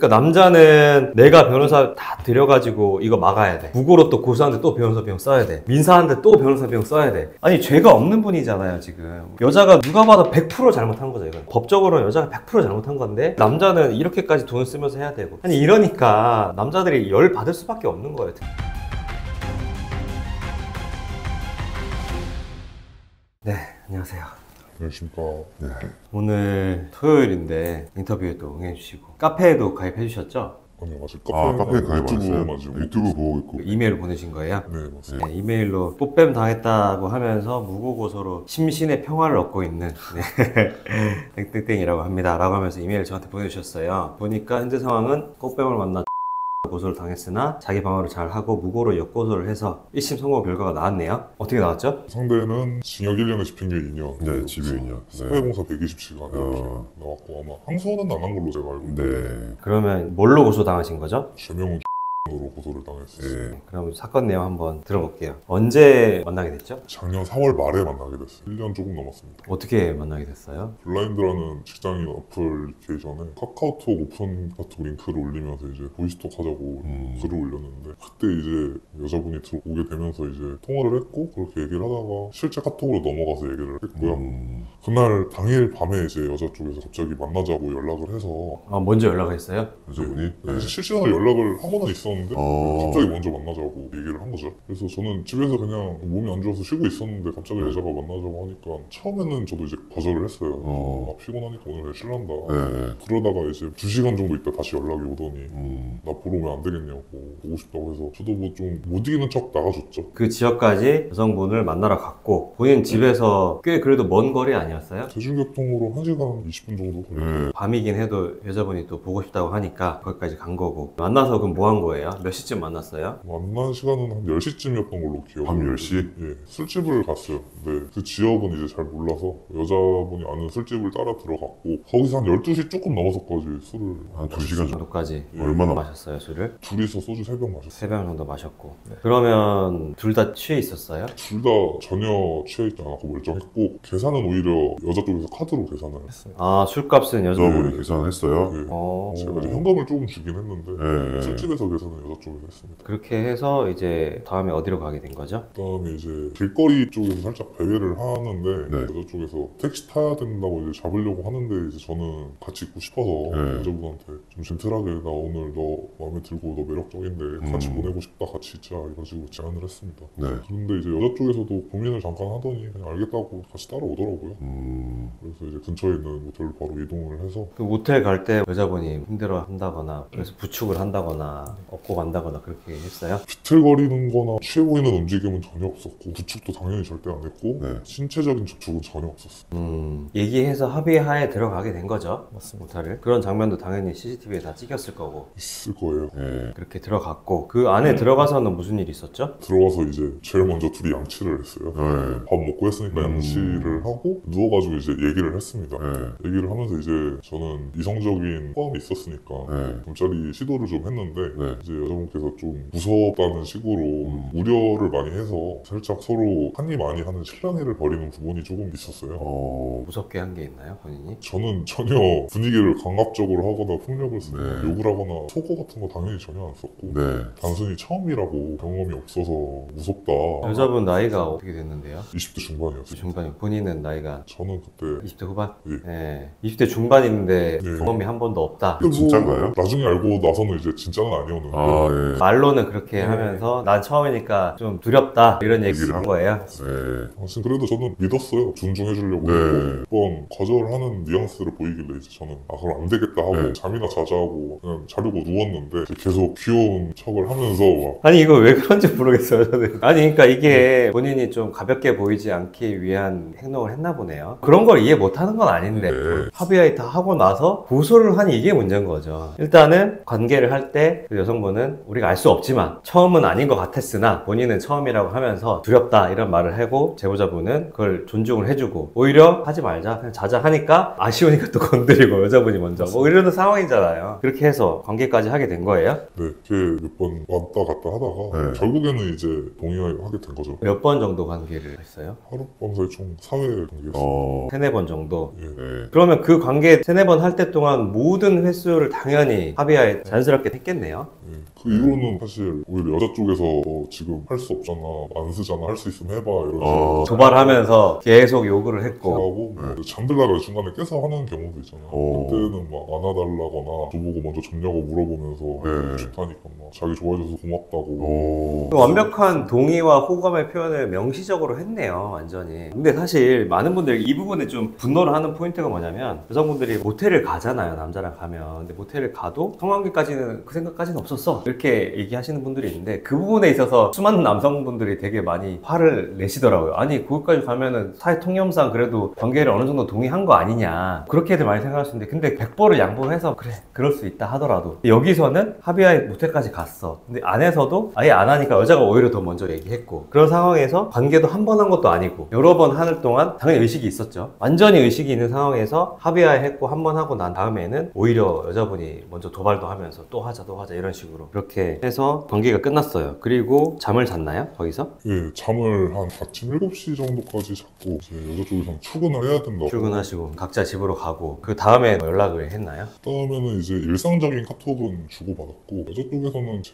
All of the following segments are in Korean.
그러니까 남자는 내가 변호사 다 들여가지고 이거 막아야 돼. 무고로 또 고소하는데 또 변호사 비용 써야 돼. 민사하는데 또 변호사 비용 써야 돼. 아니 죄가 없는 분이잖아요 지금. 여자가 누가 봐도 100% 잘못한 거죠 이건. 법적으로는 여자가 100% 잘못한 건데 남자는 이렇게까지 돈을 쓰면서 해야 되고. 아니 이러니까 남자들이 열 받을 수밖에 없는 거예요. 네, 안녕하세요. 안녕하십니까. 네. 오늘 토요일인데 인터뷰에도 응해주시고 카페에도 가입해주셨죠? 아니 아직 카페에 가입하셨어요? 유튜브만 지금 유튜브 보고 있고. 이메일을 보내신 거예요? 네 맞습니다. 네, 이메일로 꽃뱀 당했다고 하면서 무고고소로 심신의 평화를 얻고 있는 네. 땡땡땡이라고 합니다 라고 하면서 이메일을 저한테 보내주셨어요. 보니까 현재 상황은 꽃뱀을 만나 고소를 당했으나 자기 방어를 잘하고 무고로 역고소를 해서 1심 선고 결과가 나왔네요. 어떻게 나왔죠? 상대는 징역 1년에 집행유예 2년. 네, 집행유예. 사회봉사 120시간 이렇게 나왔고 아마 항소는 안 한 걸로 제가 알고 있는데 네. 그러면 뭘로 고소당하신 거죠? 죄명은 으로 고소를 당했어요. 네. 그럼 사건 내용 한번 들어볼게요. 언제 만나게 됐죠? 작년 4월 말에 만나게 됐어요. 1년 조금 넘었습니다. 어떻게 만나게 됐어요? 블라인드라는 직장인 어플리케이션에 카카오톡 오픈 카톡 링크를 올리면서 이제 보이스톡 하자고 글을 올렸는데 그때 이제 여자분이 들어오게 되면서 이제 통화를 했고 그렇게 얘기를 하다가 실제 카톡으로 넘어가서 얘기를 했고요. 그날 당일 밤에 이제 여자 쪽에서 갑자기 만나자고 연락을 해서 먼저 연락했어요? 여자분이? 네. 실시간으로 연락을 하고는 있었는데 갑자기 먼저 만나자고 얘기를 한 거죠. 그래서 저는 집에서 그냥 몸이 안 좋아서 쉬고 있었는데 갑자기 여자가 만나자고 하니까 처음에는 저도 이제 거절을 했어요. 피곤하니까 오늘 쉴란다. 네. 그러다가 이제 2시간 정도 있다 다시 연락이 오더니 나 보러 오면 안 되겠냐고 보고 싶다고 해서 저도 뭐 좀 못 이기는 척 나가줬죠. 그 지역까지 여성분을 만나러 갔고 본인 집에서 꽤 그래도 먼 거리 아니었어요? 대중교통으로 1시간 20분 정도 걸려요. 밤이긴 해도 여자분이 또 보고 싶다고 하니까 거기까지 간 거고 만나서 그럼 뭐 한 거예요? 몇 시쯤 만났어요? 만난 시간은 한 10시쯤이었던 걸로 기억해요. 밤 10시? 예, 술집을 갔어요. 근데 그 지역은 이제 잘 몰라서 여자분이 아는 술집을 따라 들어갔고 거기서 한 12시 조금 넘어서까지 술을 한 2시간 정도. 정도까지 얼마나 마셨어요 술을? 둘이서 소주 3병 마셨어요. 3병 정도 마셨고 그러면 둘 다 취해 있었어요? 둘 다 전혀 취해있지 않았고 멀쩡했고 계산은 오히려 여자 쪽에서 카드로 계산을 했어요. 아 술값은 여자분이 계산했어요? 네. 제가 이제 현금을 조금 주긴 했는데 네. 술집에서 계산은 여자 쪽에서 했습니다. 그렇게 해서 이제 다음에 어디로 가게 된 거죠? 그다음에 이제 길거리 쪽에서 살짝 배회를 하는데 네. 여자 쪽에서 택시 타야 된다고 이제 잡으려고 하는데 이제 저는 같이 있고 싶어서 네. 여자분한테 좀 젠틀하게 나 오늘 너 마음에 들고 너 매력적인데 같이 보내고 싶다 같이 있자 이래가지고 제안을 했습니다. 네. 그런데 이제 여자 쪽에서도 고민을 잠깐 하더니 그냥 알겠다고 같이 따라오더라고요. 그래서 이제 근처에 있는 모텔로 바로 이동을 해서 그 모텔 갈 때 여자분이 힘들어 한다거나 그래서 부축을 한다거나 업고 간다거나 그렇게 했어요? 비틀거리는 거나 취해 보이는 움직임은 전혀 없었고 부축도 당연히 절대 안 했고 네. 신체적인 접촉은 전혀 없었어요. 얘기해서 합의하에 들어가게 된 거죠? 모텔을? 그런 장면도 당연히 CCTV에 다 찍혔을 거고 있을 거예요. 네. 그렇게 들어갔고 그 안에 들어가서는 무슨 일이 있었죠? 들어가서 이제 제일 먼저 둘이 양치를 했어요. 네. 밥 먹고 했으니까 양치를 하고 누워가지고 이제 얘기를 했습니다. 네. 얘기를 하면서 이제 저는 이성적인 포함이 있었으니까 네. 잠자리 시도를 좀 했는데 네. 이제 여자분께서 좀 무섭다는 식으로 우려를 많이 해서 살짝 서로 한이 많이 하는 실랑이를 벌이는 부분이 조금 있었어요. 무섭게 한 게 있나요, 본인이? 저는 전혀 분위기를 강압적으로 하거나 폭력을 쓰거나 네. 욕을 하거나 속어 같은 거 당연히 전혀 안 썼고 네. 단순히 처음이라고 경험이 없어서 무섭다. 여자분 나이가 어떻게 됐는데요? 20대 중반이었어요. 중반이 본인은 나이가 저는 그때 20대 후반? 예. 네. 20대 중반인데 예. 경험이 한 번도 없다. 진짠가요? 나중에 알고 나서는 이제 진짜는 아니었는데 아, 예. 말로는 그렇게 하면서 난 처음이니까 좀 두렵다 이런 얘기를 얘기를 한 한 거예요. 네. 사실 그래도 저는 믿었어요. 존중해주려고 네. 했고 한번 거절하는 뉘앙스를 보이길래 이제 저는 그럼 안 되겠다 하고 네. 잠이나 자자 하고 그냥 자려고 누웠는데 이제 계속 귀여운 척을 하면서 막 아니 이거 왜 그런지 모르겠어요 저는. 아니 그러니까 이게 본인이 좀 가볍게 보이지 않기 위한 행동을 했나 보네요. 그런 걸 이해 못하는 건 아닌데 네. 합의하에 다 하고 나서 고소를 하니 이게 문제인 거죠. 일단은 관계를 할 때 그 여성분은 우리가 알 수 없지만 처음은 아닌 것 같았으나 본인은 처음이라고 하면서 두렵다 이런 말을 하고 제보자분은 그걸 존중을 해주고 오히려 하지 말자 그냥 자자 하니까 아쉬우니까 또 건드리고 여자분이 먼저 뭐 이러는 상황이잖아요. 그렇게 해서 관계까지 하게 된 거예요? 네, 이렇게 몇 번 왔다 갔다 하다가 네. 결국에는 이제 동의하게 된 거죠. 몇 번 정도 관계를 했어요? 하룻밤 사이 총 4회 관계였어요. 어, 세네 번 정도. 예. 네. 그러면 그 관계 세네 번 할 때 동안 모든 횟수를 당연히 합의하에 자연스럽게 했겠네요. 예. 그 이후로는 사실 오히려 여자 쪽에서 지금 할 수 없잖아, 안 쓰잖아, 할 수 있으면 해봐 이런 식으로 도발하면서 계속 요구를 했고 하고 뭐 잠들다가 중간에 깨서 하는 경우도 있잖아요. 어. 그때는 막 안아달라거나 저보고 먼저 좋냐고 물어보면서 네. 좋다니까 막 자기 좋아해줘서 고맙다고 어, 그 완벽한 동의와 호감의 표현을 명시적으로 했네요, 완전히. 근데 사실 많은 분들이 이 부분에 좀 분노를 하는 포인트가 뭐냐면 여성분들이 모텔을 가잖아요, 남자랑 가면. 근데 모텔을 가도 성관계까지는 그 생각까지는 없었어 이렇게 얘기하시는 분들이 있는데 그 부분에 있어서 수많은 남성분들이 되게 많이 화를 내시더라고요. 아니 거기까지 가면은 사회 통념상 그래도 관계를 어느 정도 동의한 거 아니냐 그렇게들 많이 생각할 수 있는데 근데 100%를 양보해서 그래 그럴 수 있다 하더라도 여기서는 합의하에 모텔까지 갔어. 근데 안에서도 아예 안 하니까 여자가 오히려 더 먼저 얘기했고 그런 상황에서 관계도 한 번 한 것도 아니고 여러 번 하는 동안 당연히 의식이 있었죠. 완전히 의식이 있는 상황에서 합의하에 했고 한 번 하고 난 다음에는 오히려 여자분이 먼저 도발도 하면서 또 하자 이런 식으로 그렇게 해서 관계가 끝났어요. 그리고 잠을 잤나요? 거기서? 예, 잠을 한 아침 7시 정도까지 잤고 이제 여자 쪽에서는 출근을 해야 된다고 출근하시고 각자 집으로 가고 그 다음에 연락을 했나요? 그다음에는 이제 일상적인 카톡은 주고받았고 여자 쪽에서는 제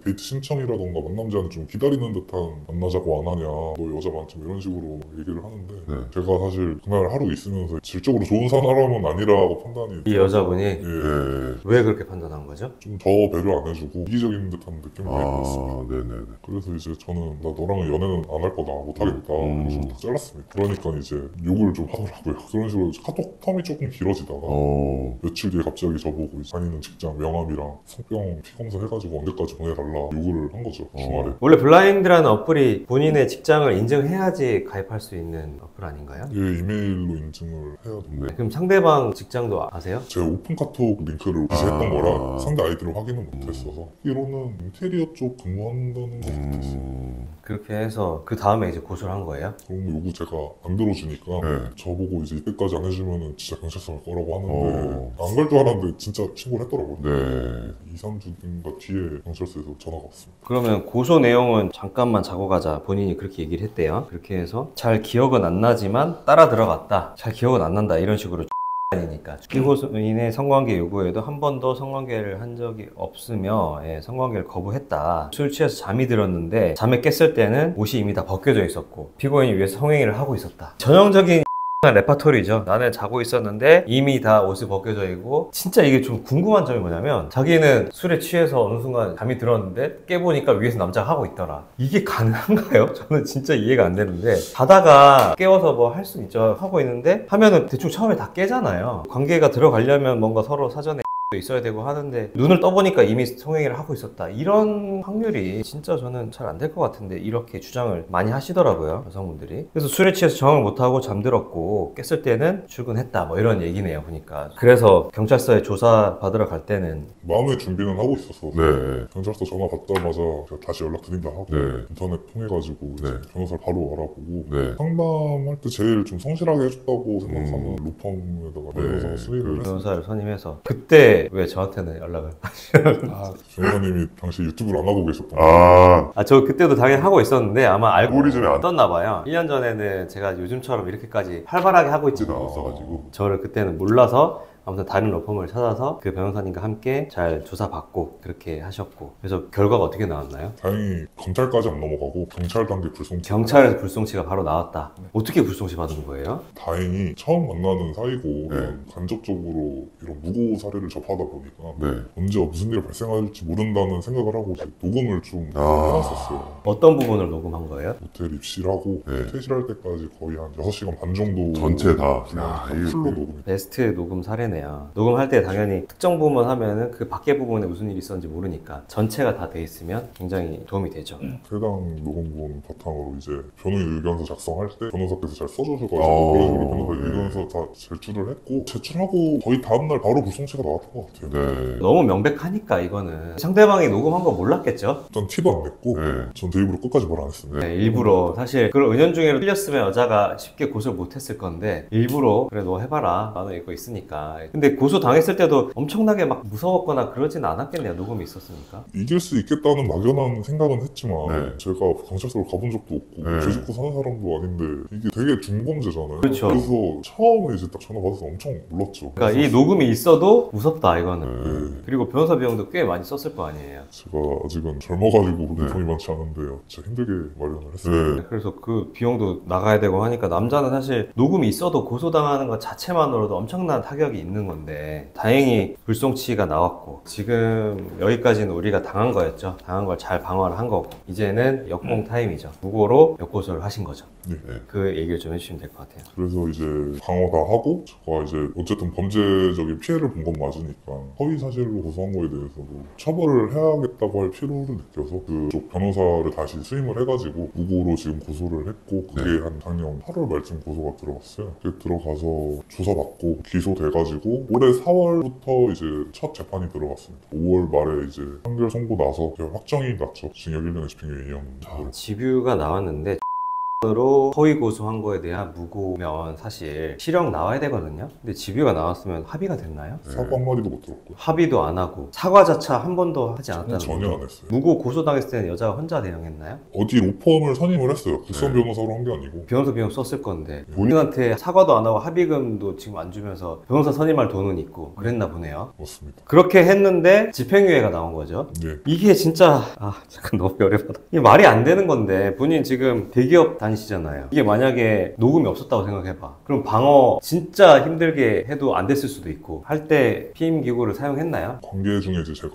데이트 신청이라던가 만남 제안을 좀 기다리는 듯한 만나자고 안 하냐 너 여자 많지 뭐 이런 식으로 얘기를 하는데 네. 제가 사실 그날 하루 있으면서 질적으로 좋은 사람은 아니라고 판단이 이 여자분이 예, 네. 왜 그렇게 판단한 거죠? 좀 더 배려 안 해주고 이기적인 듯한 느낌을 많이 받았습니다. 아, 네네네. 그래서 이제 저는 나 너랑은 연애는 안 할 거다 못하겠다 그래서 딱 잘랐습니다. 그러니까 이제 욕을 좀 하더라고요. 그런 식으로 카톡 텀이 조금 길어지다가 어, 며칠 뒤에 갑자기 저보고 이제 다니는 직장 명함이랑 성병 피검사 해가지고 언제까지 보내달라 요구를 한 거죠. 주말에. 원래 블라인드라는 어플이 본인의 직장을 인증해야지 가입할 수 있는 어플 아닌가요? 예, 이메일로 인증을 해야 됩니다. 그럼 상대방 직장도 아세요? 제가 오픈 카톡 링크를 기재했던 거라 상대 아이디를 확인을 못했어서 이로는 인테리어 쪽 근무한다는 거 같았어요. 그렇게 해서 그 다음에 이제 고소를 한 거예요? 그런 거 요구 제가 안 들어주니까 네. 저보고 이제 이때까지 안 해주면은 진짜 경찰서 갈 거라고 하는데 안 갈 줄 알았는데 진짜 신고를 했더라고요. 네. 2, 3주인가 뒤에 경찰서에서 전화가 왔습니다. 그러면 고소 내용은 잠깐만 자고 가자 본인이 그렇게 얘기를 했대요. 그렇게 해서 잘 기억은 안 나지만 따라 들어갔다. 잘 기억은 안 난다 이런 식으로 아니니까 피고인의 성관계 요구에도 한 번도 성관계를 한 적이 없으며 성관계를 거부했다. 술 취해서 잠이 들었는데 잠에 깼을 때는 옷이 이미 다 벗겨져 있었고 피고인이 위에서 성행위를 하고 있었다. 전형적인 레파토리죠. 나는 자고 있었는데 이미 다 옷이 벗겨져 있고 진짜 이게 좀 궁금한 점이 뭐냐면 자기는 술에 취해서 어느 순간 잠이 들었는데 깨보니까 위에서 남자가 하고 있더라. 이게 가능한가요? 저는 진짜 이해가 안 되는데 자다가 깨워서 뭐 할 수 있죠. 하고 있는데 하면은 대충 처음에 다 깨잖아요. 관계가 들어가려면 뭔가 서로 사전에 있어야 되고 하는데 눈을 떠보니까 이미 성행위를 하고 있었다. 이런 확률이 진짜 저는 잘 안 될 것 같은데 이렇게 주장을 많이 하시더라고요, 여성분들이. 그래서 술에 취해서 정을 못하고 잠들었고 깼을 때는 출근했다 뭐 이런 얘기네요, 보니까. 그래서 경찰서에 조사 받으러 갈 때는 마음의 준비는 하고 있었어. 네. 경찰서 전화 받자마자 제가 다시 연락드린다 하고 네. 인터넷 통해가지고 이제 네. 변호사를 바로 알아보고 네. 상담할 때 제일 좀 성실하게 해줬다고 생각하는 로펌에다가 네. 변호사가 수립을 했어요. 변호사를 선임해서 그때 왜 저한테는 연락을 변호사님이 당시 유튜브를 안 하고 계셨던 거예요. 아, 저 그때도 당연히 하고 있었는데 아마 알고 알고리즘이 안 떴나 봐요. 1년 전에는 제가 요즘처럼 이렇게까지 활발하게 하고 있지 나왔어가지고. 저를 그때는 몰라서 아무튼 다른 로펌을 찾아서 그 변호사님과 함께 잘 조사받고 그렇게 하셨고 그래서 결과가 어떻게 나왔나요? 다행히 검찰까지 안 넘어가고 경찰 단계 불송치. 경찰에서 불송치가 바로 나왔다. 어떻게 불송치 받은 거예요? 다행히 처음 만나는 사이고 네. 이런 간접적으로 이런 무고 사례를 접하다 보니까 네. 언제 무슨 일이 발생할지 모른다는 생각을 하고 이제 녹음을 좀 아. 해놨었어요. 어떤 부분을 녹음한 거예요? 모텔 입실을 하고 네. 퇴실할 때까지 거의 한 6시간 반 정도 전체 다. 그냥 야, 풀로 이거 녹음이 베스트 녹음 사례네요. 있겠네요. 녹음할 때 당연히 특정 부분 하면은 그 밖에 부분에 무슨 일이 있었는지 모르니까 전체가 다 돼 있으면 굉장히 도움이 되죠. 해당 녹음본 바탕으로 이제 변호인 의견서 작성할 때 변호사께서 잘 써주셔가지고 그런 식으로 변호사 의견서 다 제출을 했고 제출하고 거의 다음날 바로 불송치가 나왔던 것 같아요. 네. 너무 명백하니까 이거는 상대방이 녹음한 거 몰랐겠죠? 일단 티도 안 냈고 네. 전 내 입으로 끝까지 말 안 했습니다. 네, 일부러 사실 그걸 은연중에 틀렸으면 여자가 쉽게 고소를 못했을 건데 일부러 그래 너 해봐라 나는 이거 있으니까. 근데 고소 당했을 때도 엄청나게 막 무서웠거나 그러진 않았겠네요. 녹음이 있었으니까. 이길 수 있겠다는 막연한 생각은 했지만 네. 제가 경찰서를 가본 적도 없고 네. 죄 짓고 사는 사람도 아닌데 이게 되게 중범죄잖아요. 그렇죠. 그래서 처음에 이제 딱 전화 받아서 엄청 놀랐죠. 그러니까 이 녹음이 있어도 무섭다 이거는. 네. 그리고 변호사 비용도 꽤 많이 썼을 거 아니에요. 제가 아직은 젊어가지고 그렇게 돈이 많지 않은데요. 진짜 힘들게 마련을 했어요. 네. 그래서 그 비용도 나가야 되고 하니까 남자는 사실 녹음이 있어도 고소당하는 것 자체만으로도 엄청난 타격이 있는 건데 다행히 불송치가 나왔고 지금 여기까지는 우리가 당한 거였죠. 당한 걸 잘 방어를 한 거고 이제는 역공 타임이죠. 무고로 역고소를 하신 거죠. 네. 그 얘기를 좀 해주시면 될 것 같아요. 그래서 이제 방어 다 하고 제가 이제 어쨌든 범죄적인 피해를 본 건 맞으니까 허위 사실로 고소한 거에 대해서도 처벌을 해야겠다고 할 필요를 느껴서 그쪽 변호사를 다시 수임을 해가지고 무고로 지금 고소를 했고 그게 한 작년 8월 말쯤 고소가 들어갔어요. 그게 들어가서 조사받고 기소돼가지고 올해 4월부터 이제 첫 재판이 들어갔습니다. 5월 말에 이제 판결 선고 나서 확정이 났죠. 징역 1년에 집행유예 2년. 집유가 나왔는데 으로 허위 고소한 거에 대한 무고면 사실 실형 나와야 되거든요. 근데 집유가 나왔으면 합의가 됐나요? 사과 한마디도 못 들었고요. 합의도 안 하고 사과 자체 한 번도 하지 않았다는 전혀 거죠. 안 했어요. 무고 고소당했을 때는 여자가 혼자 대응했나요? 어디 로펌을 선임을 했어요. 국선 네. 변호사로 한 게 아니고. 변호사 비용 썼을 건데 본인한테 사과도 안 하고 합의금도 지금 안 주면서 변호사 선임할 돈은 있고 그랬나 보네요. 맞습니다. 그렇게 했는데 집행유예가 나온 거죠. 네. 이게 진짜 잠깐 너무 열받아. 이게 말이 안 되는 건데 본인 지금 대기업 다니시잖아요. 이게 만약에 녹음이 없었다고 생각해봐. 그럼 방어 진짜 힘들게 해도 안 됐을 수도 있고 할 때 피임 기구를 사용했나요? 관계 중에 이제 제가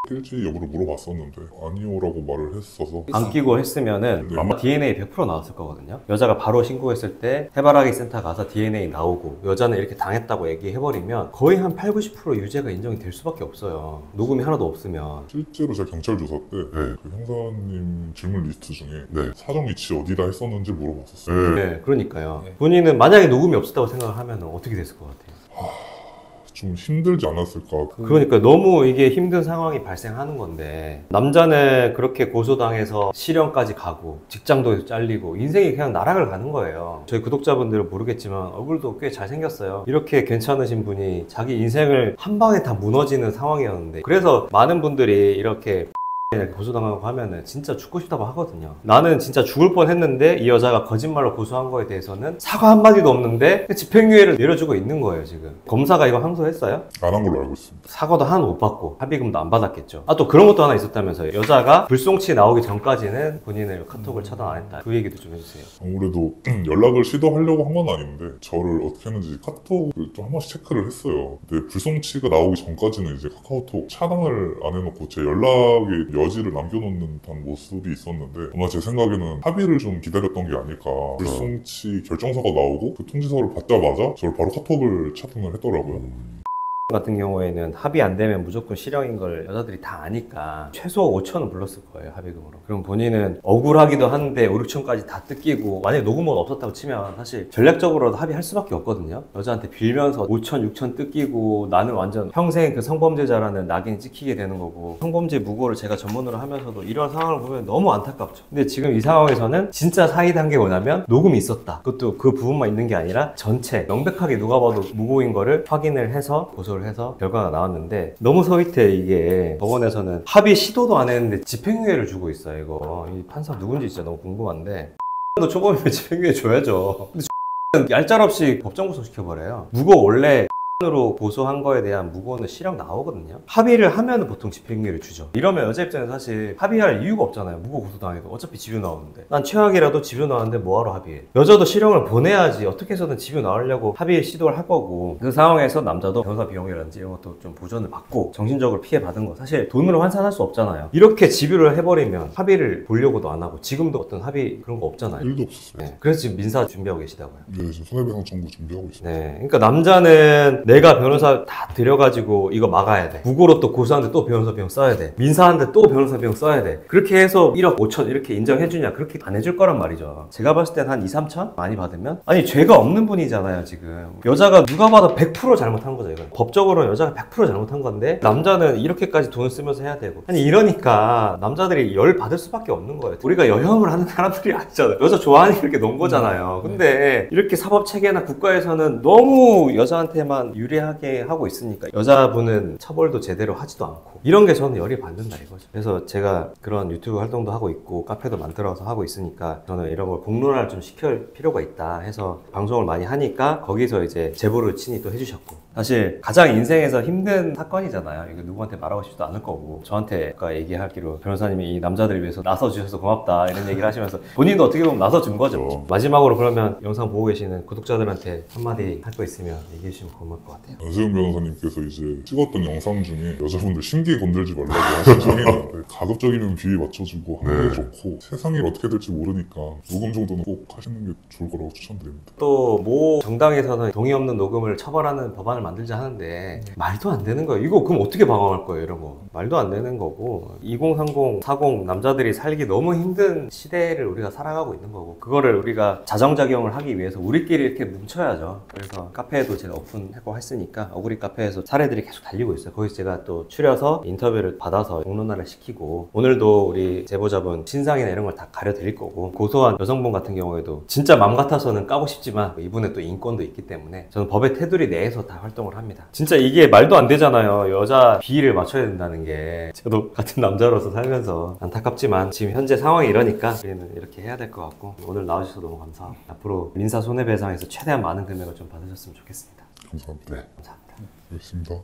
낄지 여부를 물어봤었는데 아니오라고 말을 했어서 안 끼고 했으면은 네. 아마 DNA 100% 나왔을 거거든요. 여자가 바로 신고했을 때 해바라기 센터 가서 DNA 나오고 여자는 이렇게 당했다고 얘기해버리면 거의 한 8, 90% 유죄가 인정이 될 수밖에 없어요. 녹음이 하나도 없으면. 실제로 제가 경찰 조사 때 그 형사님 질문 리스트 중에 네. 사정 위치 어디다 했었는지 물어봤었어요. 네. 네, 그러니까요. 본인은 만약에 녹음이 없었다고 생각을 하면 어떻게 됐을 것 같아요? 좀 힘들지 않았을까. 그러니까 너무 이게 힘든 상황이 발생하는 건데 남자는 그렇게 고소당해서 실형까지 가고 직장도 잘리고 인생이 그냥 나락을 가는 거예요. 저희 구독자분들은 모르겠지만 얼굴도 꽤 잘생겼어요. 이렇게 괜찮으신 분이 자기 인생을 한 방에 다 무너지는 상황이었는데 그래서 많은 분들이 이렇게 고소당하고 하면은 진짜 죽고 싶다고 하거든요. 나는 진짜 죽을 뻔했는데 이 여자가 거짓말로 고소한 거에 대해서는 사과 한마디도 없는데 집행유예를 내려주고 있는 거예요. 지금 검사가 이거 항소했어요? 안 한 걸로 알고 있습니다. 사과도 하나도 못 받고 합의금도 안 받았겠죠. 아, 또 그런 것도 하나 있었다면서요. 여자가 불송치 나오기 전까지는 본인을 카톡을 차단 안 했다. 그 얘기도 좀 해주세요. 아무래도 연락을 시도하려고 한 건 아닌데 저를 어떻게 했는지 카톡을 좀 한 번씩 체크를 했어요. 근데 불송치가 나오기 전까지는 이제 카카오톡 차단을 안 해놓고 제 연락의 여지를 남겨놓는 듯한 모습이 있었는데 아마 제 생각에는 합의를 좀 기다렸던 게 아닐까. 불송치 결정서가 나오고 그 통지서를 받자마자 저를 바로 카톡을 차단을 했더라고요. 같은 경우에는 합의 안 되면 무조건 실형인 걸 여자들이 다 아니까 최소 5천은 불렀을 거예요, 합의금으로. 그럼 본인은 억울하기도 한데 5, 6천까지 다 뜯기고 만약에 녹음은 없었다고 치면 사실 전략적으로도 합의할 수밖에 없거든요. 여자한테 빌면서 5천, 6천 뜯기고 나는 완전 평생 그 성범죄자라는 낙인이 찍히게 되는 거고 성범죄 무고를 제가 전문으로 하면서도 이런 상황을 보면 너무 안타깝죠. 근데 지금 이 상황에서는 진짜 사이다한 게 뭐냐면 녹음이 있었다. 그것도 그 부분만 있는 게 아니라 전체 명백하게 누가 봐도 무고인 거를 확인을 해서 고소를 해서 결과가 나왔는데 너무 서윗해. 이게 법원에서는 합의 시도도 안 했는데 집행유예를 주고 있어요. 이거 이 판사 누군지 진짜 너무 궁금한데 너 초범이면 집행유예 줘야죠. 근데 얄짤없이 법정 구속시켜버려요. 무고 원래 으로 고소한 거에 대한 무고는 실형 나오거든요. 합의를 하면 보통 집행유예를 주죠. 이러면 여자 입장에서 사실 합의할 이유가 없잖아요. 무고 고소당해도 어차피 집유 나오는데 난 최악이라도 집유 나왔는데 뭐하러 합의해. 여자도 실형을 보내야지. 어떻게 해서든 집유 나오려고 합의 시도를 할 거고 그 상황에서 남자도 변호사 비용이라든지 이런 것도 좀 보전을 받고 정신적으로 피해 받은 거 사실 돈으로 환산할 수 없잖아요. 이렇게 집유를 해버리면 합의를 보려고도 안 하고 지금도 어떤 합의 그런 거 없잖아요. 일도 없었어요. 네. 그래서 지금 민사 준비하고 계시다고요. 네, 지금 손해배상 청구 준비하고 있습니다. 네, 그러니까 남자는 내가 변호사 다 들여가지고 이거 막아야 돼. 부고로 또 고소하는데 또 변호사 비용 써야 돼. 민사하는데 또 변호사 비용 써야 돼. 그렇게 해서 1억 5천 이렇게 인정해주냐? 그렇게 안 해줄 거란 말이죠. 제가 봤을 땐 한 2, 3천? 많이 받으면? 아니 죄가 없는 분이잖아요 지금. 여자가 누가 봐도 100% 잘못한 거죠 이건. 법적으로는 여자가 100% 잘못한 건데 남자는 이렇게까지 돈을 쓰면서 해야 되고. 아니 이러니까 남자들이 열 받을 수밖에 없는 거예요. 우리가 여혐을 하는 사람들이 아니잖아요. 여자 좋아하니까 이렇게 논 거잖아요. 근데 이렇게 사법체계나 국가에서는 너무 여자한테만 유리하게 하고 있으니까 여자분은 처벌도 제대로 하지도 않고 이런 게 저는 열이 받는다 이거죠. 그래서 제가 그런 유튜브 활동도 하고 있고 카페도 만들어서 하고 있으니까 저는 이런 걸 공론화를 좀 시킬 필요가 있다 해서 방송을 많이 하니까 거기서 이제 제보를 친히 또 해주셨고, 사실 가장 인생에서 힘든 사건이잖아요. 이거 누구한테 말하고 싶지도 않을 거고, 저한테 아까 얘기하기로 변호사님이 이 남자들을 위해서 나서주셔서 고맙다 이런 얘기를 하시면서 본인도 어떻게 보면 나서준 거죠. 마지막으로 그러면 영상 보고 계시는 구독자들한테 한마디 할 거 있으면 얘기해 주시면 고마울 것 같아요. 안세훈 변호사님께서 이제 찍었던 영상 중에 여자분들 심기 건들지 말라고 하신 적이 있는데 가급적이면 비위 맞춰주고 하는 게 좋고, 세상이 어떻게 될지 모르니까 녹음 정도는 꼭 하시는 게 좋을 거라고 추천드립니다. 또 모 정당에서는 동의 없는 녹음을 처벌하는 법안을 만들자 하는데 말도 안 되는 거예요. 이거 그럼 어떻게 방어할 거예요 이런 거. 말도 안 되는 거고, 2030, 40 남자들이 살기 너무 힘든 시대를 우리가 살아가고 있는 거고, 그거를 우리가 자정작용을 하기 위해서 우리끼리 이렇게 뭉쳐야죠. 그래서 카페에도 제가 오픈하고 했으니까 어구리 카페에서 사례들이 계속 달리고 있어요. 거기서 제가 또 추려서 인터뷰를 받아서 공론화를 시키고, 오늘도 우리 제보자분 신상이나 이런 걸 다 가려드릴 거고, 고소한 여성분 같은 경우에도 진짜 맘 같아서는 까고 싶지만 이분의 또 인권도 있기 때문에 저는 법의 테두리 내에서 다 활동을 합니다. 진짜 이게 말도 안 되잖아요. 여자 비위를 맞춰야 된다는 게. 저도 같은 남자로서 살면서 안타깝지만 지금 현재 상황이 이러니까 우리는 이렇게 해야 될 것 같고, 오늘 나와주셔서 너무 감사하고 앞으로 민사 손해배상에서 최대한 많은 금액을 좀 받으셨으면 좋겠습니다. 감사합니다. 네. 감사합니다. 알겠습니다.